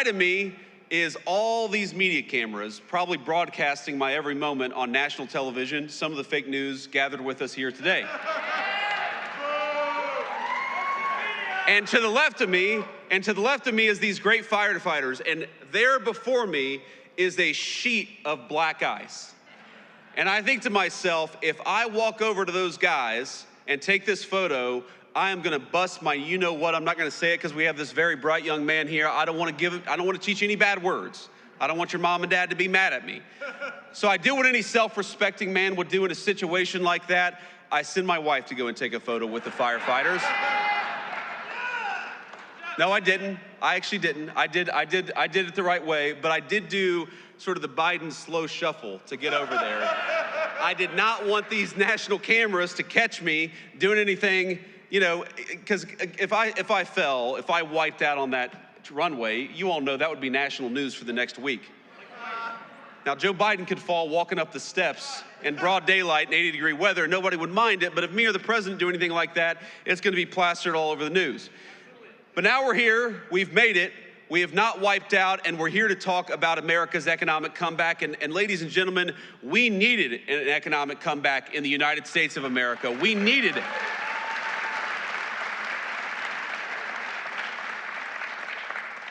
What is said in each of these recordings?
To me is all these media cameras probably broadcasting my every moment on national television, some of the fake news gathered with us here today. And to the left of me is these great firefighters, and there before me is a sheet of black ice. And I think to myself, if I walk over to those guys and take this photo, I am gonna bust my you-know-what. I'm not gonna say it because we have this very bright young man here. I don't want to teach any bad words. I don't want your mom and dad to be mad at me. So I do what any self-respecting man would do in a situation like that. I send my wife to go and take a photo with the firefighters. No, I didn't. I actually didn't. I did it the right way, but I did do sort of the Biden slow shuffle to get over there. I did not want these national cameras to catch me doing anything, you know, because if I wiped out on that runway, you all know that would be national news for the next week. Now, Joe Biden could fall walking up the steps in broad daylight in 80-degree weather. Nobody would mind it, but if me or the president do anything like that, it's going to be plastered all over the news. But now we're here, we've made it, we have not wiped out, and we're here to talk about America's economic comeback. And ladies and gentlemen, we needed an economic comeback in the United States of America. We needed it.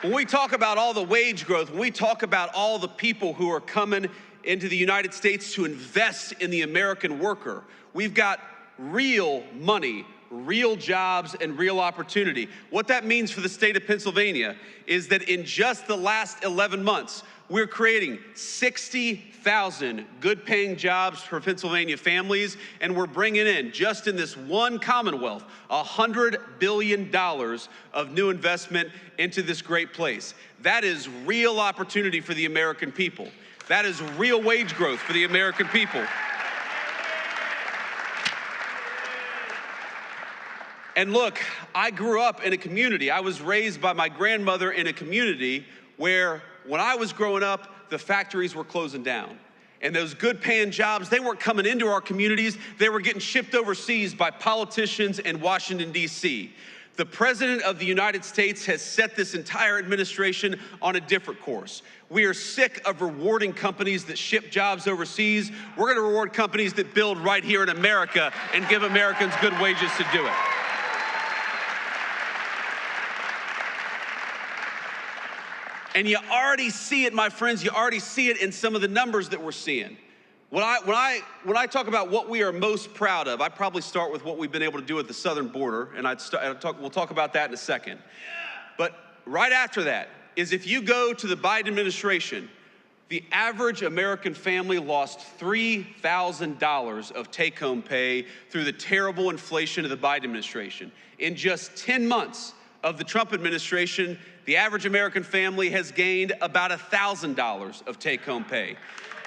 When we talk about all the wage growth, when we talk about all the people who are coming into the United States to invest in the American worker, we've got real money, real jobs, and real opportunity. What that means for the state of Pennsylvania is that in just the last 11 months, we're creating 60,000 good-paying jobs for Pennsylvania families, and we're bringing in, just in this one Commonwealth, $100 billion of new investment into this great place. That is real opportunity for the American people. That is real wage growth for the American people. And look, I grew up in a community. I was raised by my grandmother in a community where, when I was growing up, the factories were closing down. And those good paying jobs, they weren't coming into our communities, they were getting shipped overseas by politicians in Washington, D.C. The President of the United States has set this entire administration on a different course. We are sick of rewarding companies that ship jobs overseas. We're gonna reward companies that build right here in America and give Americans good wages to do it. And you already see it, my friends, you already see it in some of the numbers that we're seeing. When I talk about what we are most proud of, I probably start with what we've been able to do at the southern border, and we'll talk about that in a second. But right after that is, if you go to the Biden administration, the average American family lost $3,000 of take-home pay through the terrible inflation of the Biden administration. In just 10 months of the Trump administration, the average American family has gained about $1,000 of take-home pay.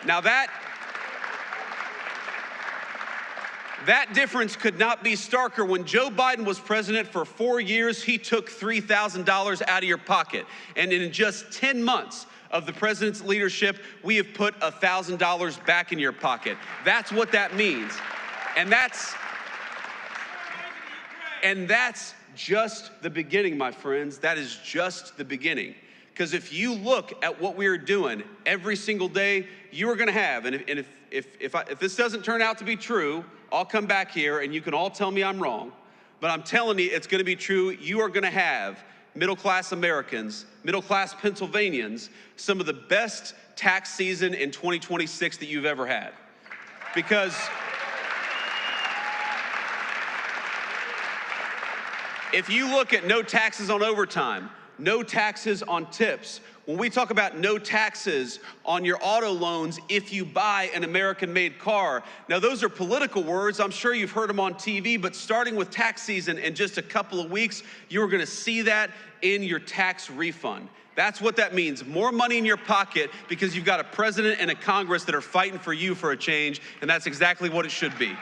Now that difference could not be starker. When Joe Biden was president for 4 years, he took $3,000 out of your pocket. And in just 10 months of the president's leadership, we have put $1,000 back in your pocket. That's what that means. And that's just the beginning, my friends. That is just the beginning. Because if you look at what we are doing every single day, you are going to have, and if this doesn't turn out to be true, I'll come back here and you can all tell me I'm wrong, but I'm telling you it's going to be true. You are going to have middle-class Americans, middle-class Pennsylvanians, some of the best tax season in 2026 that you've ever had. Because if you look at no taxes on overtime, no taxes on tips, when we talk about no taxes on your auto loans if you buy an American-made car, now those are political words. I'm sure you've heard them on TV, but starting with tax season in just a couple of weeks, you're gonna see that in your tax refund. That's what that means, more money in your pocket, because you've got a president and a Congress that are fighting for you for a change, and that's exactly what it should be.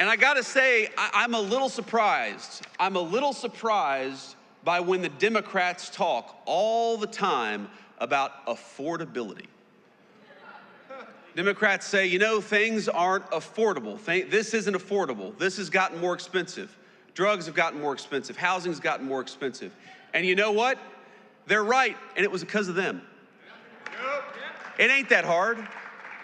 And I gotta say, I'm a little surprised. I'm a little surprised by when the Democrats talk all the time about affordability. Democrats say, you know, things aren't affordable. This isn't affordable. This has gotten more expensive. Drugs have gotten more expensive. Housing's gotten more expensive. And you know what? They're right, and it was because of them. It ain't that hard.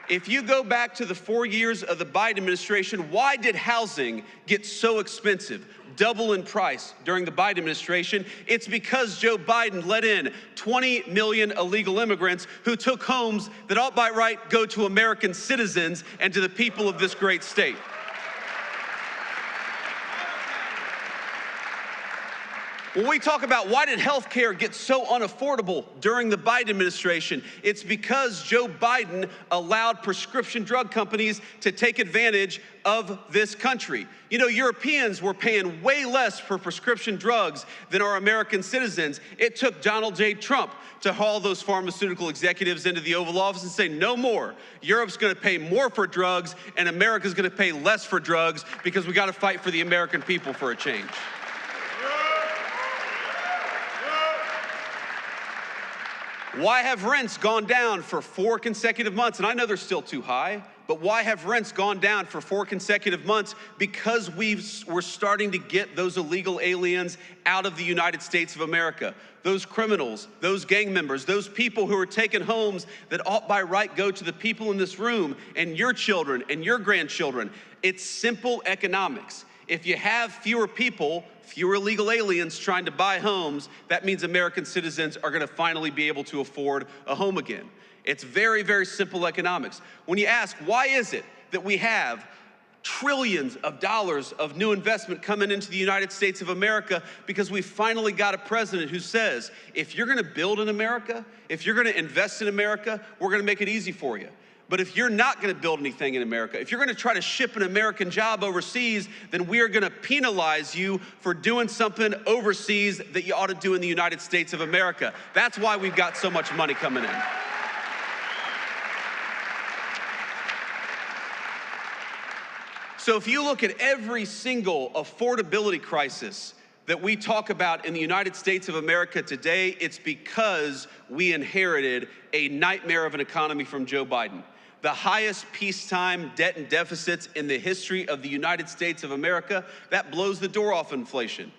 If you go back to the 4 years of the Biden administration, why did housing get so expensive, double in price during the Biden administration? It's because Joe Biden let in 20 million illegal immigrants who took homes that ought by right go to American citizens and to the people of this great state. When we talk about why did health care get so unaffordable during the Biden administration, it's because Joe Biden allowed prescription drug companies to take advantage of this country. You know, Europeans were paying way less for prescription drugs than our American citizens. It took Donald J. Trump to haul those pharmaceutical executives into the Oval Office and say, no more. Europe's gonna pay more for drugs and America's gonna pay less for drugs because we gotta fight for the American people for a change. Why have rents gone down for 4 consecutive months? And I know they're still too high, but why have rents gone down for 4 consecutive months? Because we're starting to get those illegal aliens out of the United States of America. Those criminals, those gang members, those people who are taking homes that ought by right go to the people in this room and your children and your grandchildren. It's simple economics. If you have fewer people, fewer illegal aliens trying to buy homes, that means American citizens are gonna finally be able to afford a home again. It's very, very simple economics. When you ask, why is it that we have trillions of dollars of new investment coming into the United States of America? Because we finally got a president who says, if you're gonna build in America, if you're gonna invest in America, we're gonna make it easy for you. But if you're not gonna build anything in America, if you're gonna try to ship an American job overseas, then we are gonna penalize you for doing something overseas that you ought to do in the United States of America. That's why we've got so much money coming in. So if you look at every single affordability crisis that we talk about in the United States of America today, it's because we inherited a nightmare of an economy from Joe Biden. The highest peacetime debt and deficits in the history of the United States of America, that blows the door off inflation.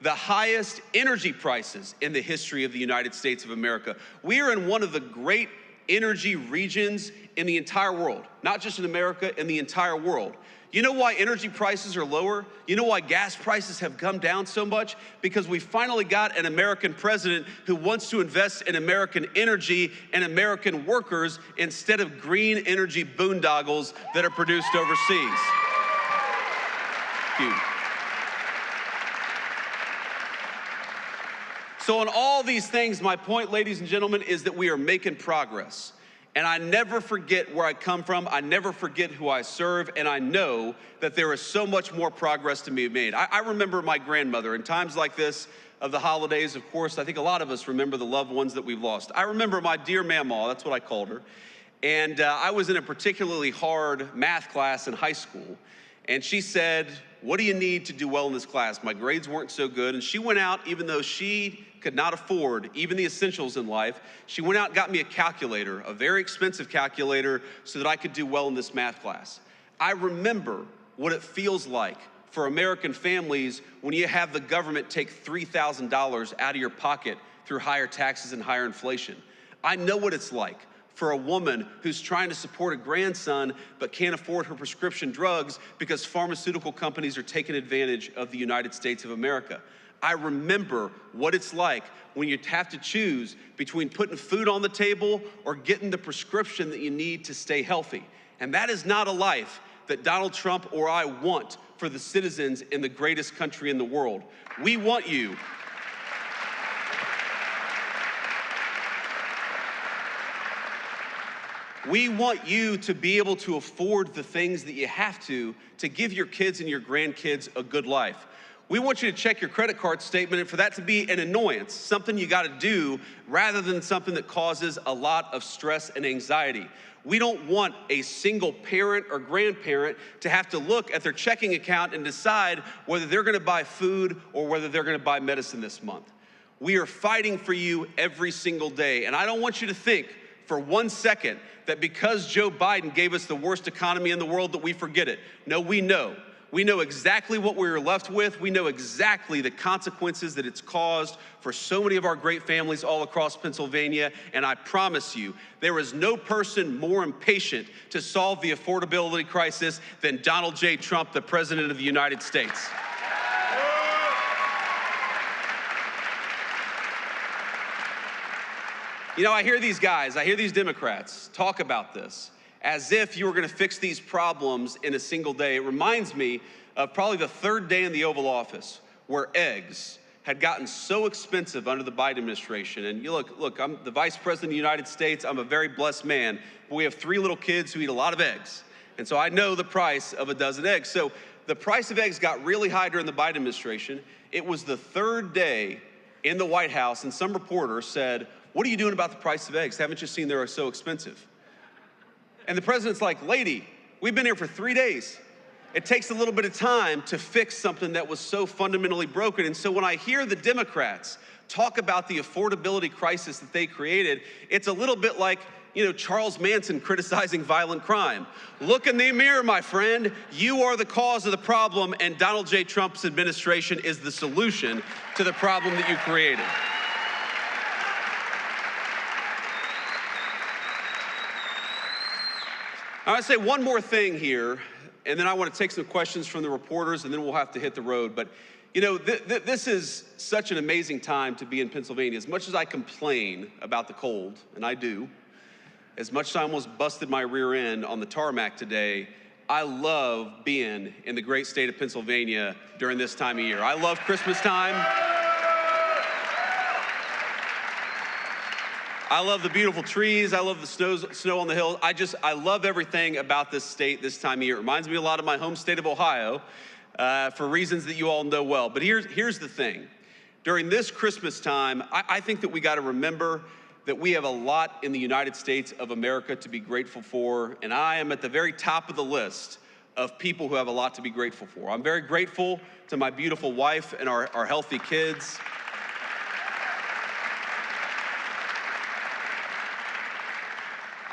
The highest energy prices in the history of the United States of America. We are in one of the great energy regions in the entire world, not just in America, in the entire world. You know why energy prices are lower? You know why gas prices have come down so much? Because we finally got an American president who wants to invest in American energy and American workers instead of green energy boondoggles that are produced overseas. Thank you. So on all these things, my point, ladies and gentlemen, is that we are making progress. And I never forget where I come from, I never forget who I serve, and I know that there is so much more progress to be made. I remember my grandmother, in times like this of the holidays, of course, I think a lot of us remember the loved ones that we've lost. I remember my dear Mamaw, that's what I called her, and I was in a particularly hard math class in high school, and she said, what do you need to do well in this class? My grades weren't so good, and she went out, even though she could not afford even the essentials in life, she went out and got me a calculator, a very expensive calculator, so that I could do well in this math class. I remember what it feels like for American families when you have the government take $3,000 out of your pocket through higher taxes and higher inflation. I know what it's like for a woman who's trying to support a grandson but can't afford her prescription drugs because pharmaceutical companies are taking advantage of the United States of America. I remember what it's like when you have to choose between putting food on the table or getting the prescription that you need to stay healthy. And that is not a life that Donald Trump or I want for the citizens in the greatest country in the world. We want you. We want you to be able to afford the things that you have to give your kids and your grandkids a good life. We want you to check your credit card statement and for that to be an annoyance, something you gotta do rather than something that causes a lot of stress and anxiety. We don't want a single parent or grandparent to have to look at their checking account and decide whether they're gonna buy food or whether they're gonna buy medicine this month. We are fighting for you every single day, and I don't want you to think for 1 second that because Joe Biden gave us the worst economy in the world that we forget it. No, we know. We know exactly what we were left with. We know exactly the consequences that it's caused for so many of our great families all across Pennsylvania. And I promise you, there is no person more impatient to solve the affordability crisis than Donald J. Trump, the President of the United States. You know, I hear these guys, I hear these Democrats talk about this as if you were going to fix these problems in a single day. It reminds me of probably the third day in the Oval Office where eggs had gotten so expensive under the Biden administration. And you look, I'm the Vice President of the United States. I'm a very blessed man, but we have 3 little kids who eat a lot of eggs. And so I know the price of a dozen eggs. So the price of eggs got really high during the Biden administration. It was the third day in the White House, and some reporter said, "What are you doing about the price of eggs? Haven't you seen they're so expensive?" And the president's like, "Lady, we've been here for 3 days. It takes a little bit of time to fix something that was so fundamentally broken." And so when I hear the Democrats talk about the affordability crisis that they created, it's a little bit like, Charles Manson criticizing violent crime. Look in the mirror, my friend. You are the cause of the problem, and Donald J. Trump's administration is the solution to the problem that you created. I want to say one more thing here, and then I want to take some questions from the reporters, and then we'll have to hit the road. But, this is such an amazing time to be in Pennsylvania. As much as I complain about the cold, and I do, as much as I almost busted my rear end on the tarmac today, I love being in the great state of Pennsylvania during this time of year. I love Christmas time. I love the beautiful trees. I love the snow on the hills. I love everything about this state this time of year. It reminds me a lot of my home state of Ohio for reasons that you all know well. But here's the thing. During this Christmas time, I think that we got to remember that we have a lot in the United States of America to be grateful for, and I am at the very top of the list of people who have a lot to be grateful for. I'm very grateful to my beautiful wife and our healthy kids.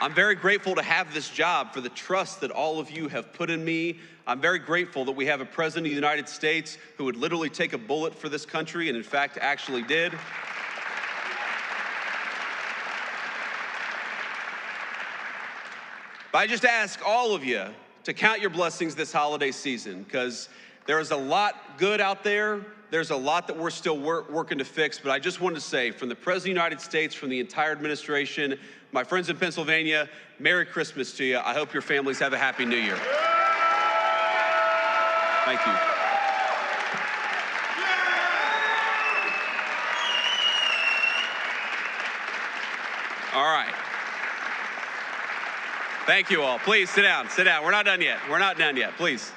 I'm very grateful to have this job, for the trust that all of you have put in me. I'm very grateful that we have a president of the United States who would literally take a bullet for this country, and in fact actually did. But I just ask all of you to count your blessings this holiday season, because there is a lot good out there. There's a lot that we're still working to fix. But I just wanted to say, from the President of the United States, from the entire administration, my friends in Pennsylvania, Merry Christmas to you. I hope your families have a Happy New Year. Thank you. All right. Thank you all. Please sit down. Sit down. We're not done yet. We're not done yet. Please.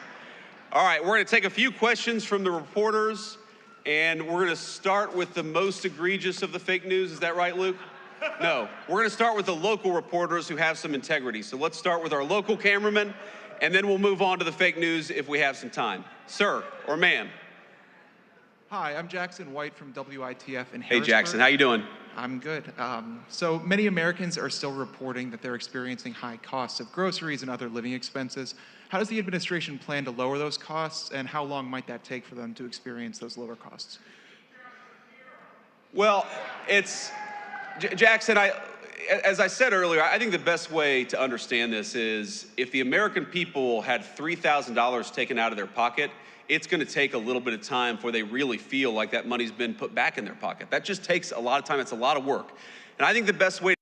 All right. We're going to take a few questions from the reporters, and we're going to start with the most egregious of the fake news. Is that right, Luke? No. We're going to start with the local reporters who have some integrity. So let's start with our local cameraman, and then we'll move on to the fake news if we have some time. Sir or ma'am? Hi, I'm Jackson White from WITF in Harrisburg. Hey, Jackson. How you doing? I'm good. So many Americans are still reporting that they're experiencing high costs of groceries and other living expenses. How does the administration plan to lower those costs, and how long might that take for them to experience those lower costs? Well, Jackson, as I said earlier, I think the best way to understand this is if the American people had $3,000 taken out of their pocket, it's going to take a little bit of time before they really feel like that money's been put back in their pocket. That just takes a lot of time. It's a lot of work. And I think the best way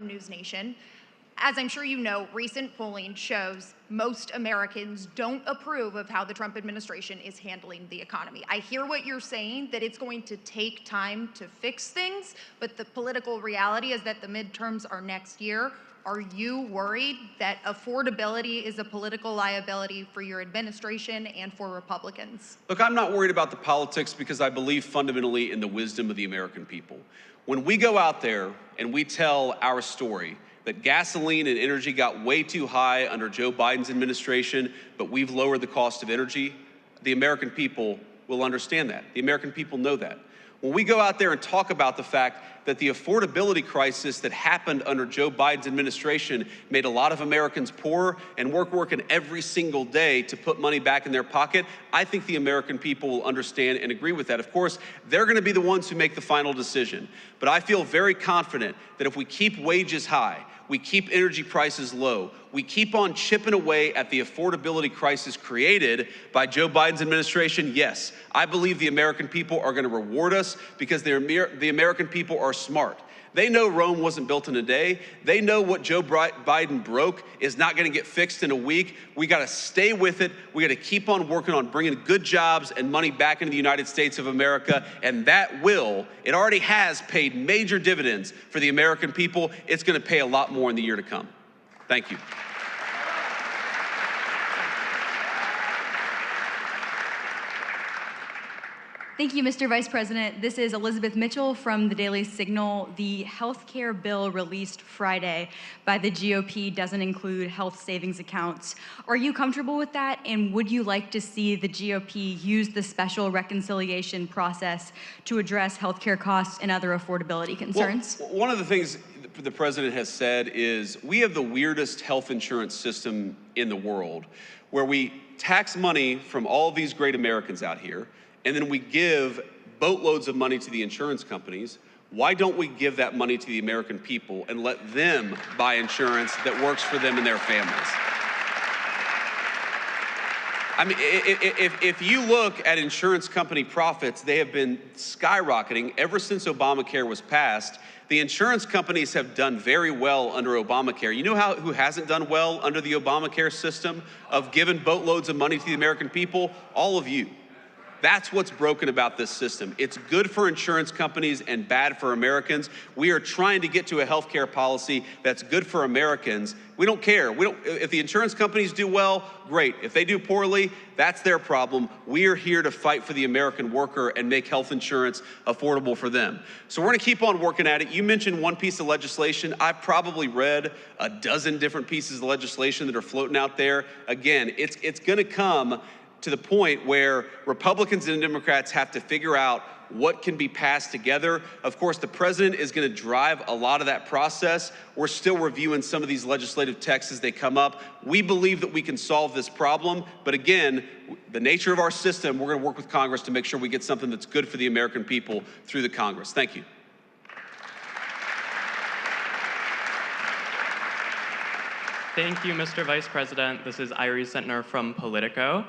News Nation. As I'm sure you know, recent polling shows most Americans don't approve of how the Trump administration is handling the economy. I hear what you're saying, that it's going to take time to fix things, but the political reality is that the midterms are next year. Are you worried that affordability is a political liability for your administration and for Republicans? Look, I'm not worried about the politics because I believe fundamentally in the wisdom of the American people. When we go out there and we tell our story, that gasoline and energy got way too high under Joe Biden's administration, but we've lowered the cost of energy, the American people will understand that. The American people know that. When we go out there and talk about the fact that the affordability crisis that happened under Joe Biden's administration made a lot of Americans poorer and working every single day to put money back in their pocket, I think the American people will understand and agree with that. Of course, they're going to be the ones who make the final decision. But I feel very confident that if we keep wages high, we keep energy prices low, we keep on chipping away at the affordability crisis created by Joe Biden's administration, yes, I believe the American people are going to reward us because the American people are smart. They know Rome wasn't built in a day. They know what Joe Biden broke is not going to get fixed in a week. We got to stay with it. We got to keep on working on bringing good jobs and money back into the United States of America. And that it already has paid major dividends for the American people. It's going to pay a lot more in the year to come. Thank you. Thank you, Mr. Vice President. This is Elizabeth Mitchell from the Daily Signal. The health care bill released Friday by the GOP doesn't include health savings accounts. Are you comfortable with that? And would you like to see the GOP use the special reconciliation process to address health care costs and other affordability concerns? Well, one of the things the president has said is we have the weirdest health insurance system in the world, where we tax money from all of these great Americans out here, and then we give boatloads of money to the insurance companies. Why don't we give that money to the American people and let them buy insurance that works for them and their families? I mean, if you look at insurance company profits, they have been skyrocketing ever since Obamacare was passed. The insurance companies have done very well under Obamacare. You know who hasn't done well under the Obamacare system of giving boatloads of money to the American people? All of you. That's what's broken about this system. It's good for insurance companies and bad for Americans. We are trying to get to a healthcare policy that's good for Americans. We don't care. If the insurance companies do well, great. If they do poorly, that's their problem. We are here to fight for the American worker and make health insurance affordable for them. So we're going to keep on working at it. You mentioned one piece of legislation. I've probably read a dozen different pieces of legislation that are floating out there. Again, it's going to come to the point where Republicans and Democrats have to figure out what can be passed together. Of course, the president is going to drive a lot of that process. We're still reviewing some of these legislative texts as they come up. We believe that we can solve this problem, but again, the nature of our system, we're going to work with Congress to make sure we get something that's good for the American people through the Congress. Thank you. Thank you, Mr. Vice President. This is Iris Sentner from Politico.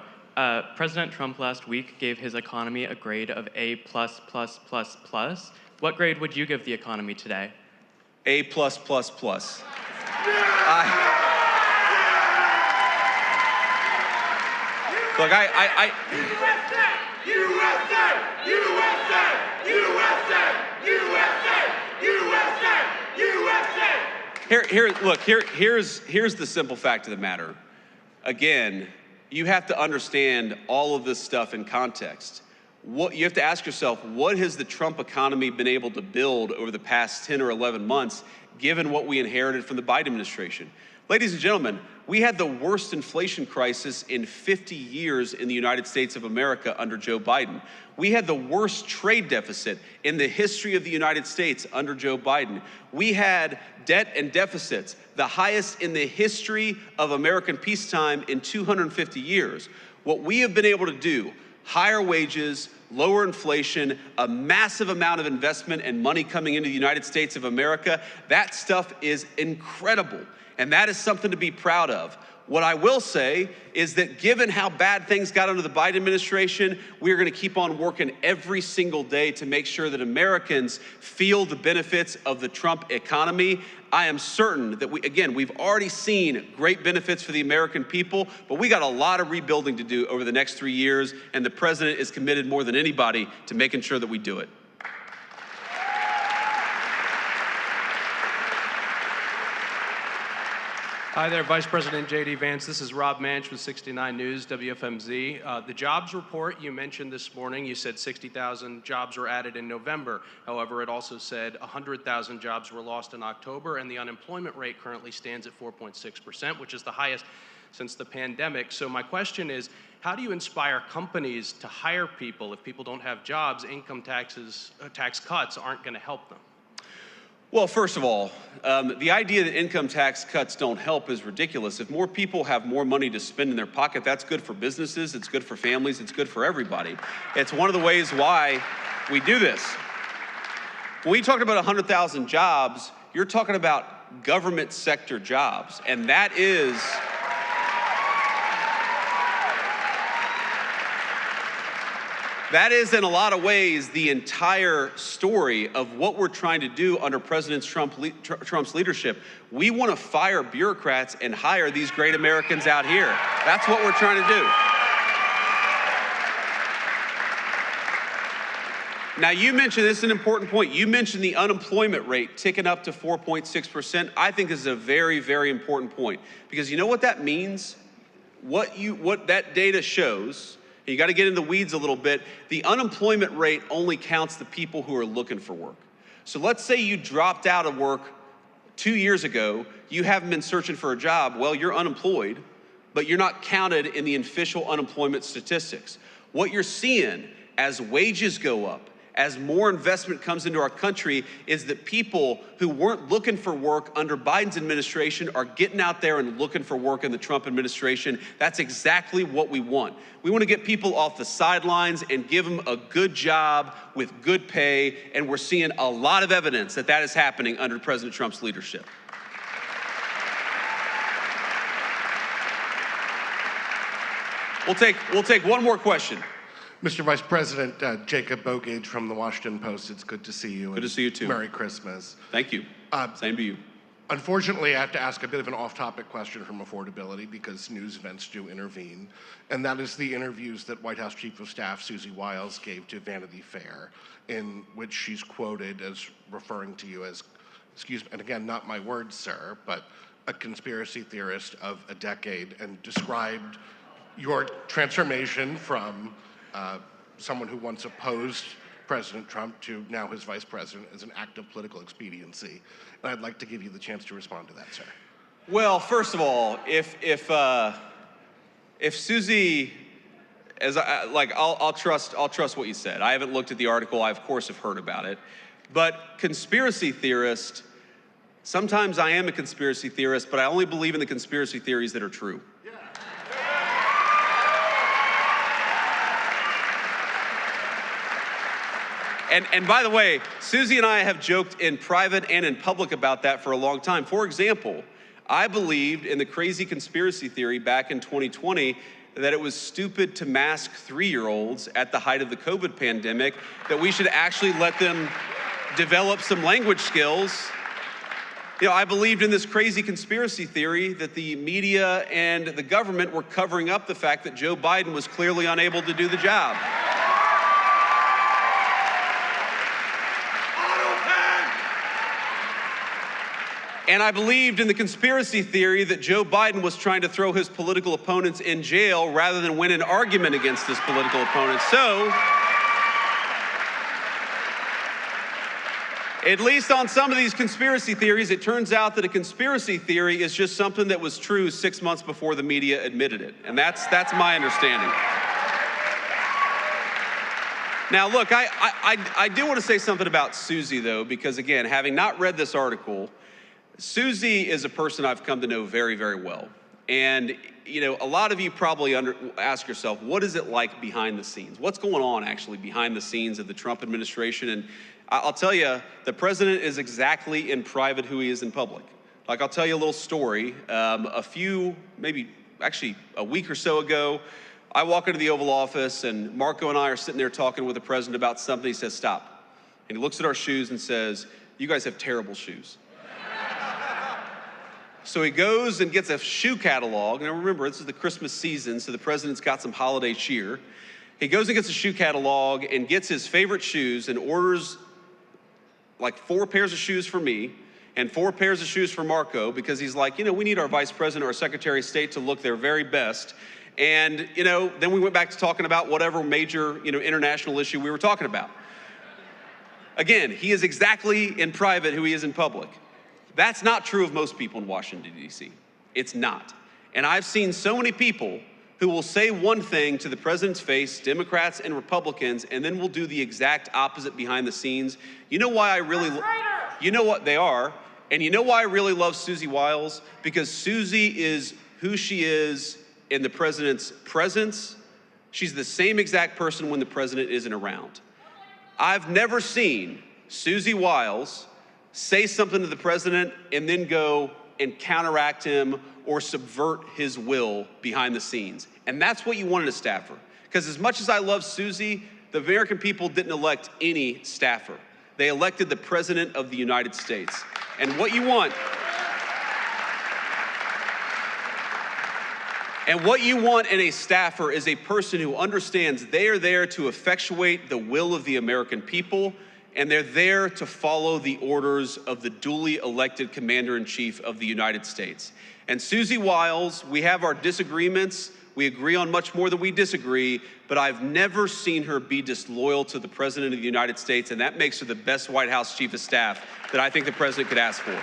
President Trump last week gave his economy a grade of A++++. What grade would you give the economy today? A++++. Look, here's the simple fact of the matter. Again, you have to understand all of this stuff in context. You have to ask yourself, what has the Trump economy been able to build over the past 10 or 11 months, given what we inherited from the Biden administration? Ladies and gentlemen, we had the worst inflation crisis in 50 years in the United States of America under Joe Biden. We had the worst trade deficit in the history of the United States under Joe Biden. We had debt and deficits, the highest in the history of American peacetime in 250 years. What we have been able to do, higher wages, lower inflation, a massive amount of investment and money coming into the United States of America, that stuff is incredible. And that is something to be proud of. What I will say is that given how bad things got under the Biden administration, we are going to keep on working every single day to make sure that Americans feel the benefits of the Trump economy. I am certain that we've already seen great benefits for the American people, but we got a lot of rebuilding to do over the next 3 years, and the president is committed more than anybody to making sure that we do it. Hi there, Vice President JD Vance. This is Rob Manch with 69 News, WFMZ. The jobs report you mentioned this morning, you said 60,000 jobs were added in November. However, it also said 100,000 jobs were lost in October, and the unemployment rate currently stands at 4.6%, which is the highest since the pandemic. So my question is, how do you inspire companies to hire people if people don't have jobs? Income tax cuts aren't going to help them. Well, first of all, the idea that income tax cuts don't help is ridiculous. If more people have more money to spend in their pocket, that's good for businesses, it's good for families, it's good for everybody. It's one of the ways why we do this. When we talk about 100,000 jobs, you're talking about government sector jobs, and that is in a lot of ways the entire story of what we're trying to do under President Trump's leadership. We want to fire bureaucrats and hire these great Americans out here. That's what we're trying to do. Now, you mentioned, this is an important point, you mentioned the unemployment rate ticking up to 4.6%. I think this is a very, very important point, because you know what that means? What that data shows, you got to get in the weeds a little bit. The unemployment rate only counts the people who are looking for work. So let's say you dropped out of work 2 years ago, you haven't been searching for a job. Well, you're unemployed, but you're not counted in the official unemployment statistics. What you're seeing as wages go up, as more investment comes into our country, is that people who weren't looking for work under Biden's administration are getting out there and looking for work in the Trump administration. That's exactly what we want. We want to get people off the sidelines and give them a good job with good pay, and we're seeing a lot of evidence that that is happening under President Trump's leadership. We'll take one more question. Mr. Vice President, Jacob Bogage from the Washington Post. It's good to see you. Good to see you too. Merry Christmas. Thank you. Same to you. Unfortunately, I have to ask a bit of an off-topic question from affordability because news events do intervene, and that is the interviews that White House Chief of Staff Susie Wiles gave to Vanity Fair, in which she's quoted as referring to you as, excuse me, and again, not my words, sir, but a conspiracy theorist of a decade, and described your transformation from someone who once opposed President Trump to now his vice president as an act of political expediency. And I'd like to give you the chance to respond to that, sir. Well, first of all, if Susie, I'll trust what you said. I haven't looked at the article. I of course have heard about it, but conspiracy theorist. Sometimes I am a conspiracy theorist, but I only believe in the conspiracy theories that are true. And by the way, Susie and I have joked in private and in public about that for a long time. For example, I believed in the crazy conspiracy theory back in 2020 that it was stupid to mask 3-year-olds at the height of the COVID pandemic, that we should actually let them develop some language skills. You know, I believed in this crazy conspiracy theory that the media and the government were covering up the fact that Joe Biden was clearly unable to do the job. And I believed in the conspiracy theory that Joe Biden was trying to throw his political opponents in jail rather than win an argument against his political opponents. So, at least on some of these conspiracy theories, it turns out that a conspiracy theory is just something that was true 6 months before the media admitted it. And that's my understanding. Now, look, I do want to say something about Susie, though, because, again, having not read this article, Susie is a person I've come to know very, very well. And, you know, a lot of you probably ask yourself, what is it like behind the scenes? What's going on actually behind the scenes of the Trump administration? And I'll tell you, the president is exactly in private who he is in public. Like, I'll tell you a little story. A few, maybe actually a week or so ago. I walk into the Oval Office, and Marco and I are sitting there talking with the president about something. He says, "Stop." And he looks at our shoes and says, "You guys have terrible shoes." So he goes and gets a shoe catalog. Now remember, this is the Christmas season, so the president's got some holiday cheer. He goes and gets a shoe catalog and gets his favorite shoes and orders like 4 pairs of shoes for me and 4 pairs of shoes for Marco, because he's like, we need our vice president or secretary of state to look their very best. And, then we went back to talking about whatever major, international issue we were talking about. Again, he is exactly in private who he is in public. That's not true of most people in Washington, D.C. It's not. And I've seen so many people who will say one thing to the president's face, Democrats and Republicans, and then will do the exact opposite behind the scenes. You know why I really, you know what they are, and you know why I really love Susie Wiles? Because Susie is who she is in the president's presence. She's the same exact person when the president isn't around. I've never seen Susie Wiles say something to the president and then go and counteract him or subvert his will behind the scenes. And that's what you want in a staffer. Because as much as I love Susie, the American people didn't elect any staffer. They elected the President of the United States. And what you want in a staffer is a person who understands they are there to effectuate the will of the American people, and they're there to follow the orders of the duly elected Commander-in-Chief of the United States. And Susie Wiles, we have our disagreements. We agree on much more than we disagree, but I've never seen her be disloyal to the President of the United States, and that makes her the best White House Chief of Staff that I think the President could ask for.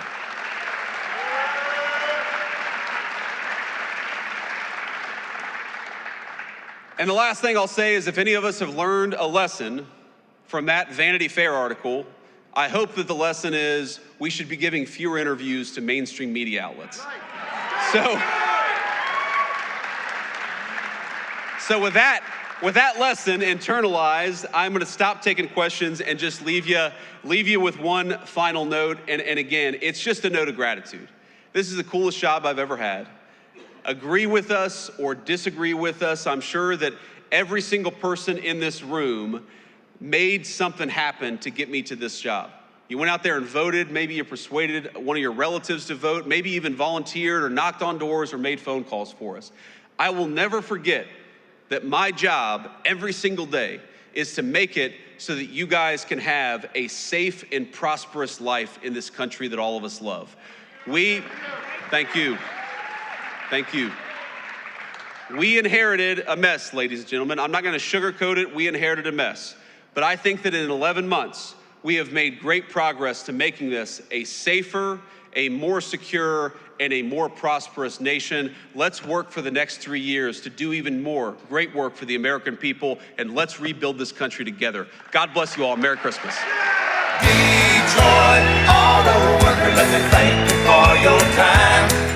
And the last thing I'll say is, if any of us have learned a lesson from that Vanity Fair article, I hope that the lesson is we should be giving fewer interviews to mainstream media outlets. So with that lesson internalized, I'm going to stop taking questions and just leave you with one final note. And again, it's just a note of gratitude. This is the coolest job I've ever had. Agree with us or disagree with us, I'm sure that every single person in this room made something happen to get me to this job. You went out there and voted, maybe you persuaded one of your relatives to vote, maybe even volunteered or knocked on doors or made phone calls for us. I will never forget that my job every single day is to make it so that you guys can have a safe and prosperous life in this country that all of us love. Thank you. We inherited a mess, ladies and gentlemen. I'm not going to sugarcoat it. We inherited a mess. But I think that in 11 months, we have made great progress to making this a safer, a more secure, and a more prosperous nation. Let's work for the next 3 years to do even more great work for the American people, and let's rebuild this country together. God bless you all. Merry Christmas. Detroit Auto Worker, let me thank you for your time.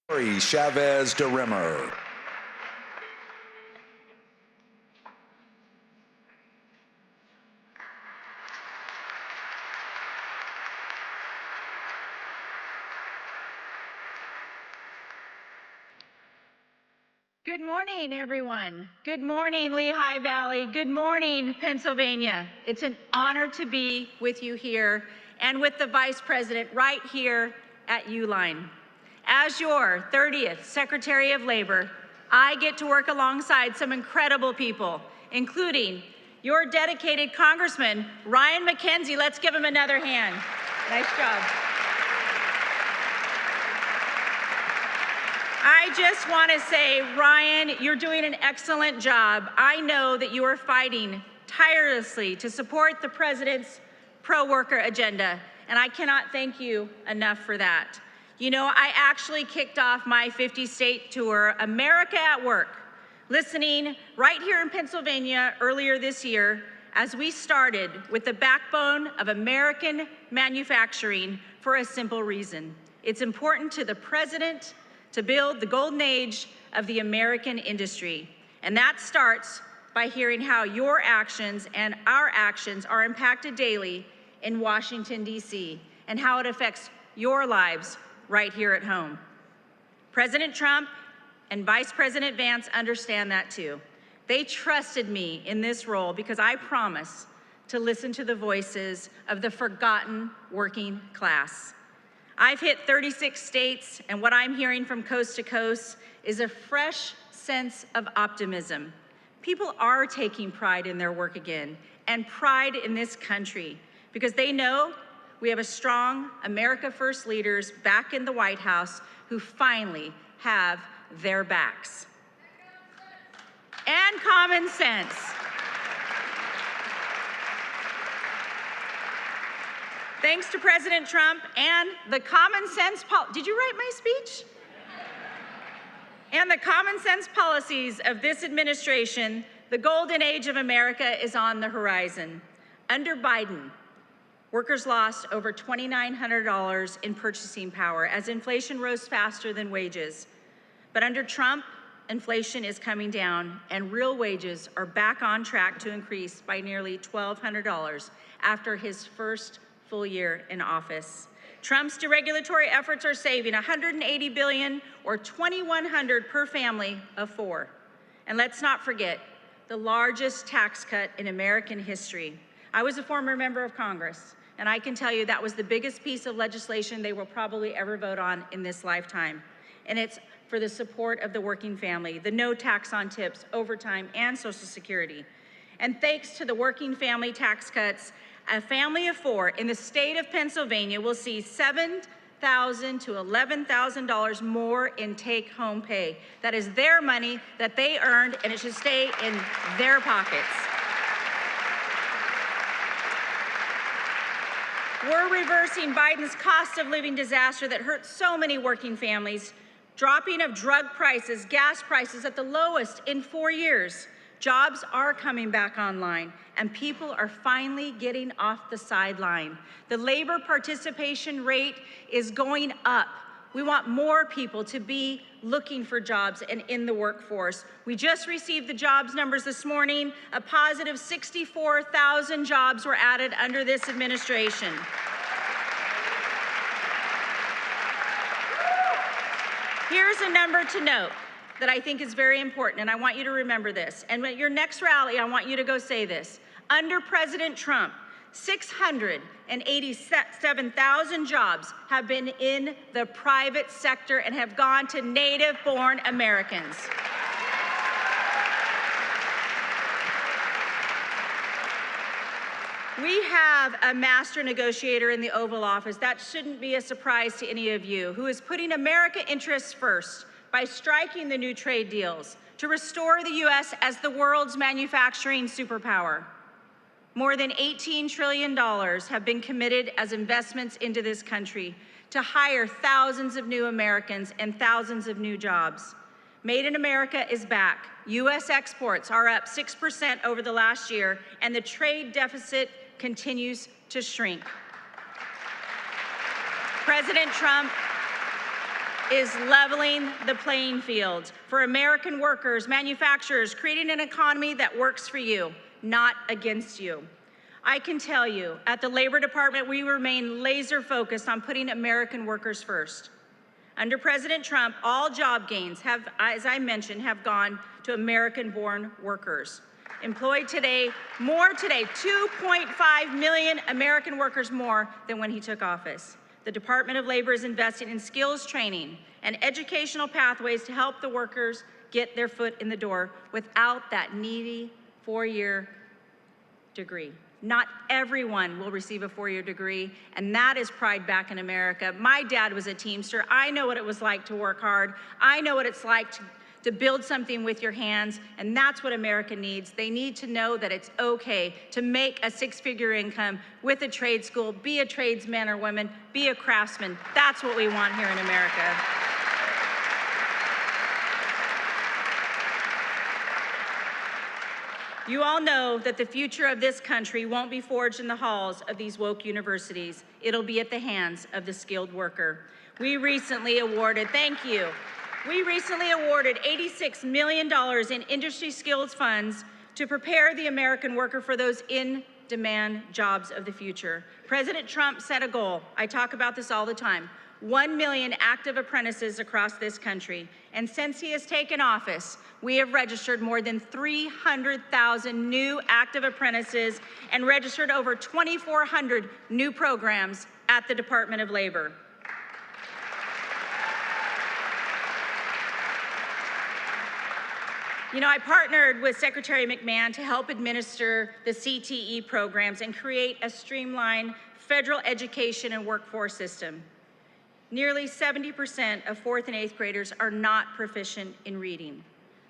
Chavez DeRimmer. Good morning, everyone. Good morning, Lehigh Valley. Good morning, Pennsylvania. It's an honor to be with you here and with the Vice President right here at Uline. As your 30th Secretary of Labor, I get to work alongside some incredible people, including your dedicated Congressman, Ryan McKenzie. Let's give him another hand. Nice job. I just want to say, Ryan, you're doing an excellent job. I know that you are fighting tirelessly to support the President's pro-worker agenda, and I cannot thank you enough for that. You know, I actually kicked off my 50-state tour, America at Work, listening right here in Pennsylvania earlier this year as we started with the backbone of American manufacturing for a simple reason. It's important to the President to build the golden age of the American industry. And that starts by hearing how your actions and our actions are impacted daily in Washington, D.C., and how it affects your lives right here at home. President Trump and Vice President Vance understand that too. They trusted me in this role because I promise to listen to the voices of the forgotten working class. I've hit 36 states, and what I'm hearing from coast to coast is a fresh sense of optimism. People are taking pride in their work again, and pride in this country, because they know we have a strong America First leaders back in the White House who finally have their backs. And common sense. Thanks to President Trump and the common sense did you write my speech? And the common sense policies of this administration, the golden age of America is on the horizon. Under Biden, workers lost over $2,900 in purchasing power as inflation rose faster than wages. But under Trump, inflation is coming down and real wages are back on track to increase by nearly $1,200 after his first full year in office. Trump's deregulatory efforts are saving $180 billion or $2,100 per family of four. And let's not forget the largest tax cut in American history. I was a former member of Congress, and I can tell you that was the biggest piece of legislation they will probably ever vote on in this lifetime. And it's for the support of the working family, the no tax on tips, overtime, and Social Security. And thanks to the working family tax cuts, a family of four in the state of Pennsylvania will see $7,000 to $11,000 more in take-home pay. That is their money that they earned, and it should stay in their pockets. We're reversing Biden's cost of living disaster that hurt so many working families, dropping of drug prices, gas prices at the lowest in 4 years. Jobs are coming back online, and people are finally getting off the sideline. The labor participation rate is going up. We want more people to be looking for jobs and in the workforce. We just received the jobs numbers this morning. A positive 64,000 jobs were added under this administration. Here's a number to note that I think is very important, and I want you to remember this. And at your next rally, I want you to go say this. Under President Trump, 687,000 jobs have been in the private sector and have gone to native-born Americans. We have a master negotiator in the Oval Office, that shouldn't be a surprise to any of you, who is putting America interests first by striking the new trade deals to restore the U.S. as the world's manufacturing superpower. More than $18 trillion have been committed as investments into this country to hire thousands of new Americans and thousands of new jobs. Made in America is back. U.S. exports are up 6% over the last year, and the trade deficit continues to shrink. President Trump is leveling the playing field for American workers, manufacturers, creating an economy that works for you, not against you. I can tell you, at the Labor Department, we remain laser focused on putting American workers first. Under President Trump, all job gains have, as I mentioned, have gone to American-born workers. Employed today, more today, 2.5 million American workers more than when he took office. The Department of Labor is investing in skills training and educational pathways to help the workers get their foot in the door without that needy 4-year degree. Not everyone will receive a 4-year degree, and that is pride back in America. My dad was a Teamster. I know what it was like to work hard. I know what it's like to build something with your hands, and that's what America needs. They need to know that it's okay to make a 6-figure income with a trade school, be a tradesman or woman, be a craftsman. That's what we want here in America. You all know that the future of this country won't be forged in the halls of these woke universities. It'll be at the hands of the skilled worker. We recently awarded $86 million in industry skills funds to prepare the American worker for those in-demand jobs of the future. President Trump set a goal. I talk about this all the time. 1 million active apprentices across this country. And since he has taken office, we have registered more than 300,000 new active apprentices and registered over 2,400 new programs at the Department of Labor. You know, I partnered with Secretary McMahon to help administer the CTE programs and create a streamlined federal education and workforce system. Nearly 70% of 4th and 8th graders are not proficient in reading.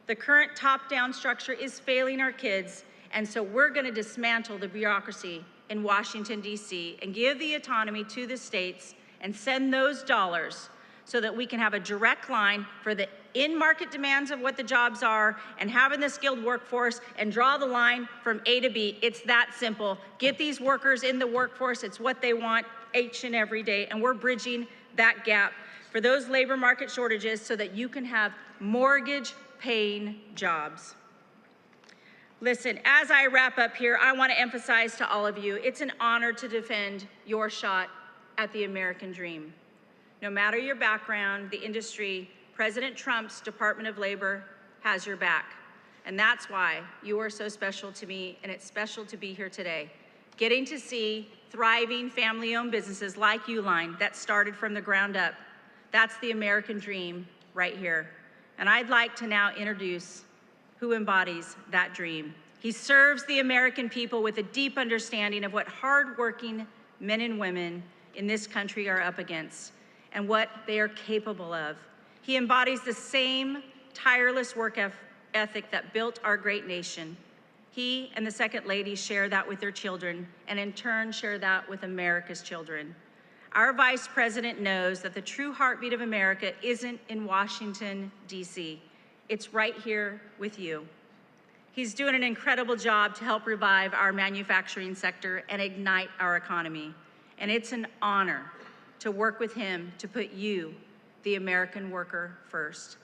The current top-down structure is failing our kids, and so we're going to dismantle the bureaucracy in Washington, D.C., and give the autonomy to the states and send those dollars so that we can have a direct line for the in-market demands of what the jobs are and having the skilled workforce and draw the line from A to B. It's that simple. Get these workers in the workforce. It's what they want each and every day, and we're bridging that gap for those labor market shortages so that you can have mortgage-paying jobs. Listen, as I wrap up here, I want to emphasize to all of you, it's an honor to defend your shot at the American dream. No matter your background, the industry, President Trump's Department of Labor has your back. And that's why you are so special to me, and it's special to be here today. Getting to see thriving family-owned businesses like Uline that started from the ground up. That's the American dream right here. And I'd like to now introduce who embodies that dream. He serves the American people with a deep understanding of what hardworking men and women in this country are up against and what they are capable of. He embodies the same tireless work ethic that built our great nation. He and the Second Lady share that with their children, and in turn share that with America's children. Our Vice President knows that the true heartbeat of America isn't in Washington, D.C. It's right here with you. He's doing an incredible job to help revive our manufacturing sector and ignite our economy. And it's an honor to work with him to put you, the American worker, first.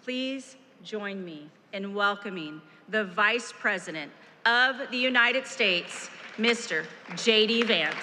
Please join me in welcoming the Vice President of the United States, Mr. JD Vance.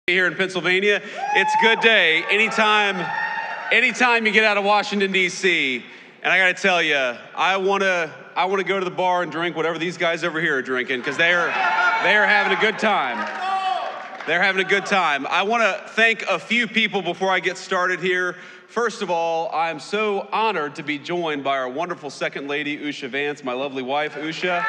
Here in Pennsylvania, it's a good day anytime you get out of Washington, D.C. And I gotta tell you, I wanna go to the bar and drink whatever these guys over here are drinking, because they are having a good time. They're having a good time. I wanna thank a few people before I get started here. First of all, I'm so honored to be joined by our wonderful Second Lady, Usha Vance, my lovely wife, Usha.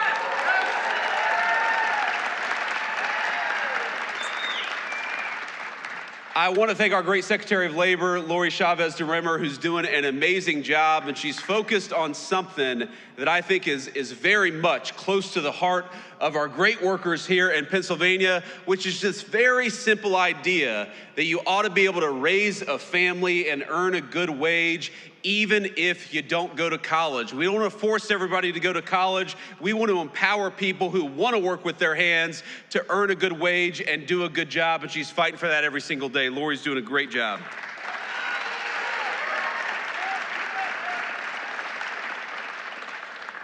I want to thank our great Secretary of Labor, Lori Chavez DeRimmer, who's doing an amazing job, and she's focused on something that I think is very much close to the heart of our great workers here in Pennsylvania, which is this very simple idea that you ought to be able to raise a family and earn a good wage even if you don't go to college. We don't want to force everybody to go to college. We want to empower people who want to work with their hands to earn a good wage and do a good job, and she's fighting for that every single day. Lori's doing a great job.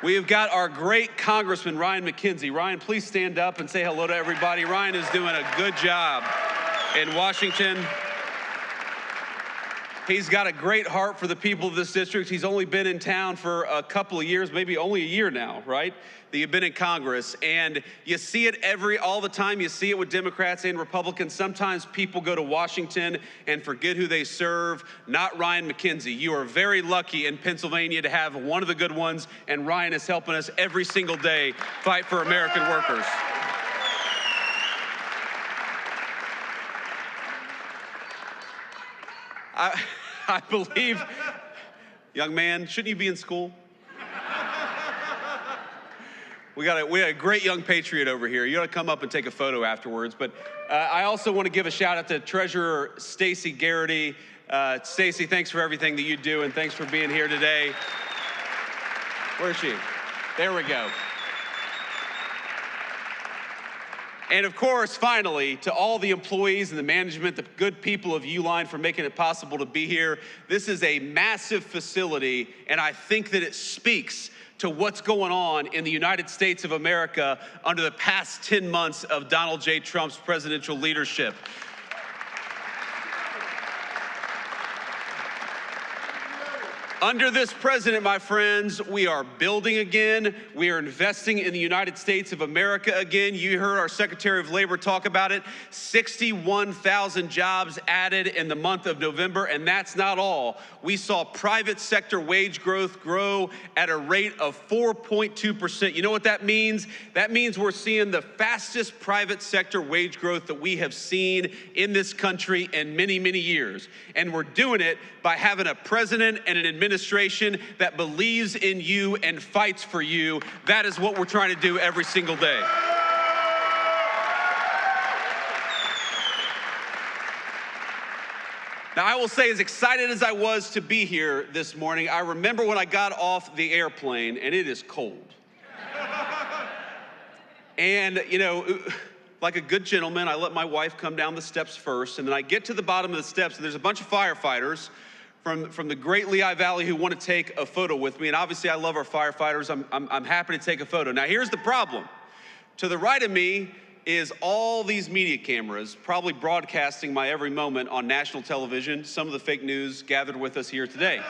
We have got our great Congressman, Ryan McKenzie. Ryan, please stand up and say hello to everybody. Ryan is doing a good job in Washington. He's got a great heart for the people of this district. He's only been in town for a couple of years, maybe only a year now, right? That you've been in Congress. And you see it all the time. You see it with Democrats and Republicans. Sometimes people go to Washington and forget who they serve. Not Ryan McKenzie. You are very lucky in Pennsylvania to have one of the good ones, and Ryan is helping us every single day fight for American workers. I believe, young man, shouldn't you be in school? We got a great young patriot over here. You ought to come up and take a photo afterwards. But I also want to give a shout out to Treasurer Stacey Garrity. Stacey, thanks for everything that you do, and thanks for being here today. Where is she? There we go. And of course, finally, to all the employees and the management, the good people of Uline for making it possible to be here. This is a massive facility, and I think that it speaks to what's going on in the United States of America under the past 10 months of Donald J. Trump's presidential leadership. Under this president, my friends, we are building again. We are investing in the United States of America again. You heard our Secretary of Labor talk about it. 61,000 jobs added in the month of November, and that's not all. We saw private sector wage growth grow at a rate of 4.2%. You know what that means? That means we're seeing the fastest private sector wage growth that we have seen in this country in many, many years. And we're doing it by having a president and an administration that believes in you and fights for you. That is what we're trying to do every single day. Now, I will say, as excited as I was to be here this morning, I remember when I got off the airplane, and it is cold. And, you know, like a good gentleman, I let my wife come down the steps first, and then I get to the bottom of the steps, and there's a bunch of firefighters from the great Lehigh Valley who want to take a photo with me. And obviously, I love our firefighters. I'm happy to take a photo. Now, here's the problem. To the right of me is all these media cameras, probably broadcasting my every moment on national television. Some of the fake news gathered with us here today.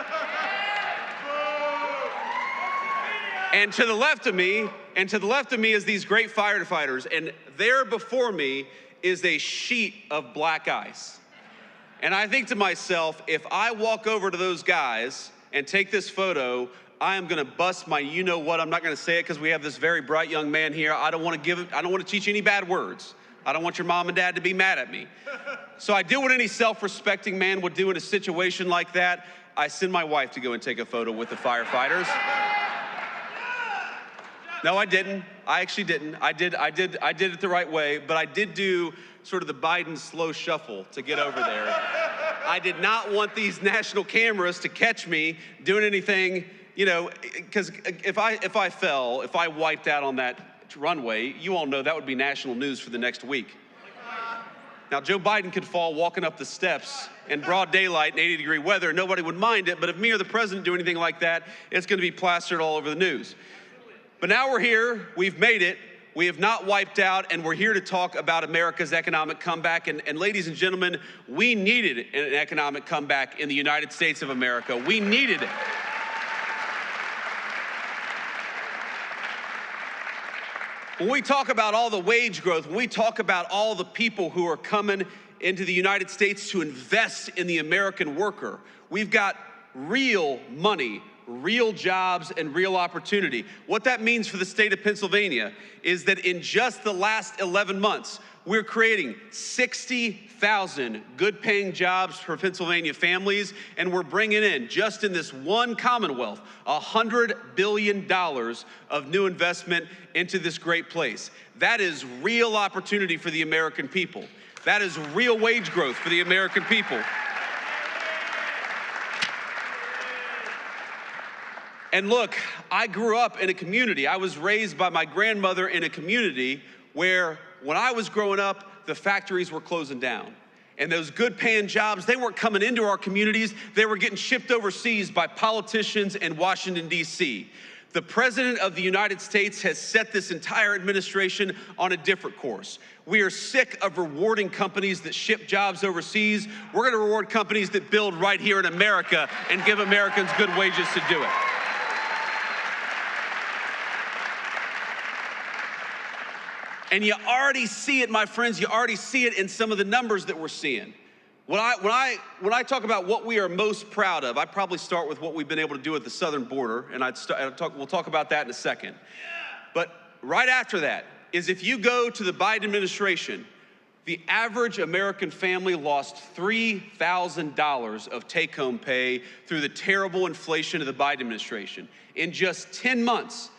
And to the left of me is these great firefighters, and there before me is a sheet of black ice. And I think to myself, if I walk over to those guys and take this photo, I am gonna bust my you-know-what. I'm not gonna say it because we have this very bright young man here. I don't wanna teach you any bad words. I don't want your mom and dad to be mad at me. So I do what any self-respecting man would do in a situation like that. I send my wife to go and take a photo with the firefighters. No, I didn't. I actually didn't. I did it the right way, but I did do sort of the Biden slow shuffle to get over there. I did not want these national cameras to catch me doing anything, you know, because if I wiped out on that runway, you all know that would be national news for the next week. Now, Joe Biden could fall walking up the steps in broad daylight in 80-degree weather, and nobody would mind it, but if me or the president do anything like that, it's gonna be plastered all over the news. But now we're here, we've made it, we have not wiped out, and we're here to talk about America's economic comeback. And ladies and gentlemen, we needed an economic comeback in the United States of America. We needed it. When we talk about all the wage growth, when we talk about all the people who are coming into the United States to invest in the American worker, we've got real money, real jobs, and real opportunity. What that means for the state of Pennsylvania is that in just the last 11 months, We're creating 60,000 good-paying jobs for Pennsylvania families, and we're bringing in, just in this one Commonwealth, $100 billion of new investment into this great place. That is real opportunity for the American people. That is real wage growth for the American people. And look, I grew up in a community. I was raised by my grandmother in a community where, when I was growing up, the factories were closing down. And those good paying jobs, they weren't coming into our communities, they were getting shipped overseas by politicians in Washington, D.C. The President of the United States has set this entire administration on a different course. We are sick of rewarding companies that ship jobs overseas. We're gonna reward companies that build right here in America and give Americans good wages to do it. And you already see it, my friends, you already see it in some of the numbers that we're seeing. When I talk about what we are most proud of, I probably start with what we've been able to do at the southern border, and we'll talk about that in a second. But right after that is, if you go to the Biden administration, the average American family lost $3,000 of take-home pay through the terrible inflation of the Biden administration. In just 10 months,